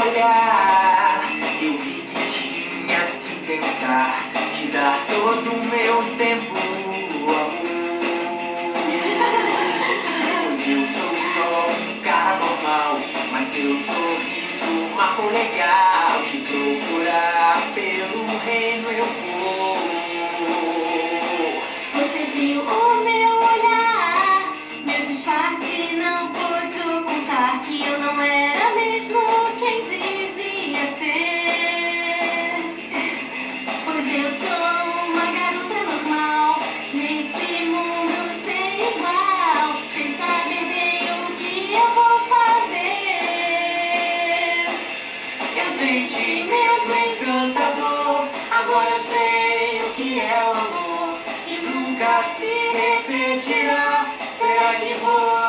olhar, eu vi que tinha que tentar te dar todo o meu tempo, amor. Pois eu sou só um cara normal, mas seu sorriso marcou legal. Te procurar pelo reino eu vou. Você viu o meu olhar, meu disfarce não pôde ocultar que eu não era mesmo quem dizia ser. Pois eu sou uma garota normal, nesse mundo sem igual, sem saber bem o que eu vou fazer. É um sentimento encantador, agora eu sei o que é o amor, e nunca se repetirá. Será que vou